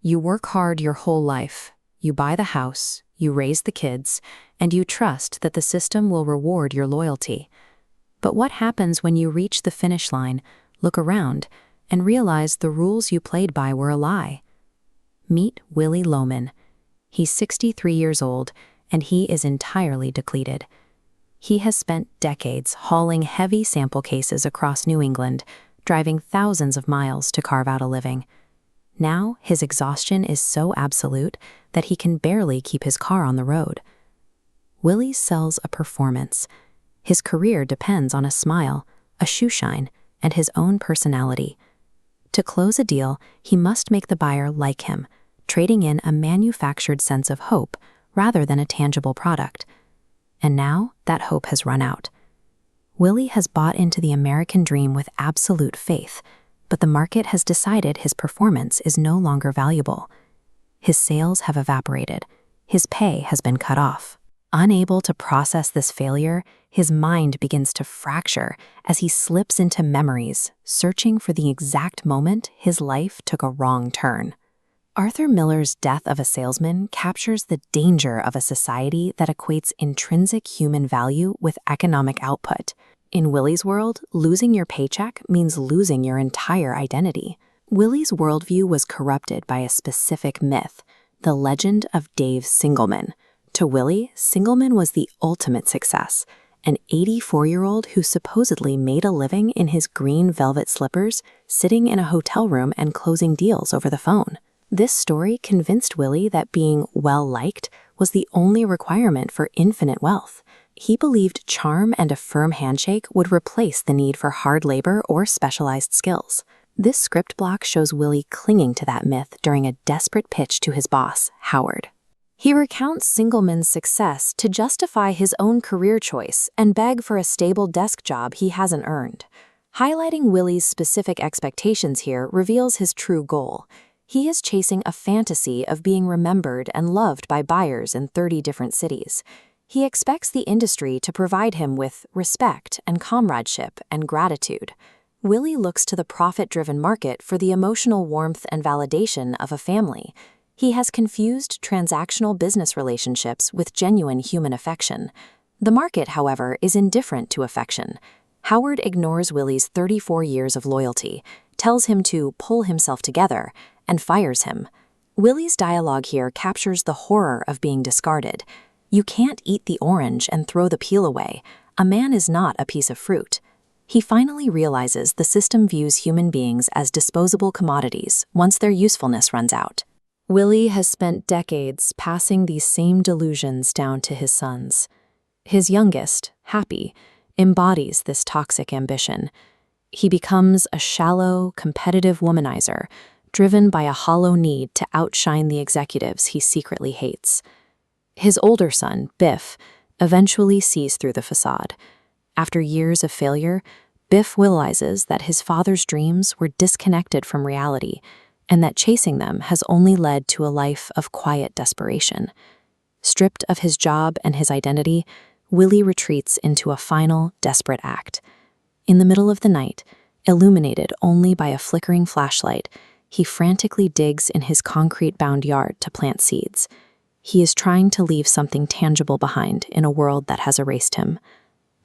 You work hard your whole life. You buy the house, you raise the kids, and you trust that the system will reward your loyalty. But what happens when you reach the finish line, look around, and realize the rules you played by were a lie? Meet Willy Loman. He's 63 years old, and he is entirely depleted. He has spent decades hauling heavy sample cases across New England, driving thousands of miles to carve out a living. Now, his exhaustion is so absolute that he can barely keep his car on the road. Willy sells a performance. His career depends on a smile, a shoe shine, and his own personality. To close a deal, he must make the buyer like him, trading in a manufactured sense of hope rather than a tangible product. And now, that hope has run out. Willy has bought into the American dream with absolute faith, but the market has decided his performance is no longer valuable. His sales have evaporated. His pay has been cut off. Unable to process this failure, his mind begins to fracture as he slips into memories, searching for the exact moment his life took a wrong turn. Arthur Miller's Death of a Salesman captures the danger of a society that equates intrinsic human value with economic output. In Willy's world, losing your paycheck means losing your entire identity. Willy's worldview was corrupted by a specific myth, the legend of Dave Singleman. To Willy, Singleman was the ultimate success, an 84-year-old who supposedly made a living in his green velvet slippers, sitting in a hotel room and closing deals over the phone. This story convinced Willy that being well-liked was the only requirement for infinite wealth. He believed charm and a firm handshake would replace the need for hard labor or specialized skills. This script block shows Willy clinging to that myth during a desperate pitch to his boss, Howard. He recounts Singleman's success to justify his own career choice and beg for a stable desk job he hasn't earned. Highlighting Willy's specific expectations here reveals his true goal. He is chasing a fantasy of being remembered and loved by buyers in 30 different cities. He expects the industry to provide him with respect and comradeship and gratitude. Willy looks to the profit-driven market for the emotional warmth and validation of a family. He has confused transactional business relationships with genuine human affection. The market, however, is indifferent to affection. Howard ignores Willy's 34 years of loyalty, tells him to pull himself together, and fires him. Willy's dialogue here captures the horror of being discarded. You can't eat the orange and throw the peel away. A man is not a piece of fruit. He finally realizes the system views human beings as disposable commodities once their usefulness runs out. Willy has spent decades passing these same delusions down to his sons. His youngest, Happy, embodies this toxic ambition. He becomes a shallow, competitive womanizer, driven by a hollow need to outshine the executives he secretly hates. His older son, Biff, eventually sees through the facade. After years of failure, Biff realizes that his father's dreams were disconnected from reality, and that chasing them has only led to a life of quiet desperation. Stripped of his job and his identity, Willy retreats into a final, desperate act. In the middle of the night, illuminated only by a flickering flashlight, he frantically digs in his concrete-bound yard to plant seeds. He is trying to leave something tangible behind in a world that has erased him.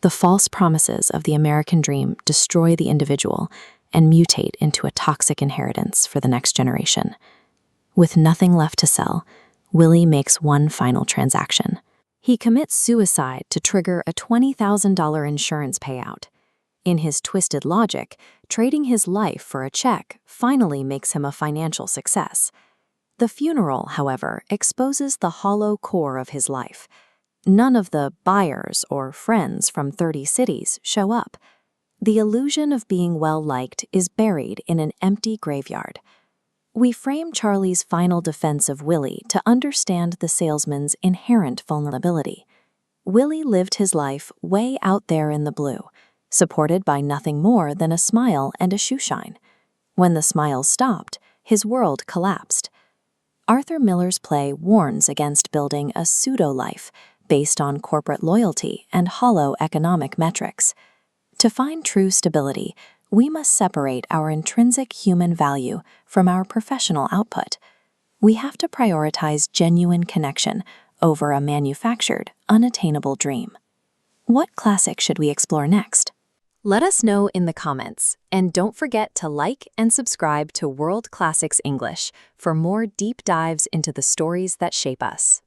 The false promises of the American dream destroy the individual and mutate into a toxic inheritance for the next generation. With nothing left to sell, Willy makes one final transaction. He commits suicide to trigger a $20,000 insurance payout. In his twisted logic, trading his life for a check finally makes him a financial success. The funeral, however, exposes the hollow core of his life. None of the buyers or friends from 30 cities show up. The illusion of being well-liked is buried in an empty graveyard. We frame Charlie's final defense of Willy to understand the salesman's inherent vulnerability. Willy lived his life way out there in the blue, supported by nothing more than a smile and a shoe shine. When the smiles stopped, his world collapsed. Arthur Miller's play warns against building a pseudo-life based on corporate loyalty and hollow economic metrics. To find true stability, we must separate our intrinsic human value from our professional output. We have to prioritize genuine connection over a manufactured, unattainable dream. What classic should we explore next? Let us know in the comments, and don't forget to like and subscribe to World Classics English for more deep dives into the stories that shape us.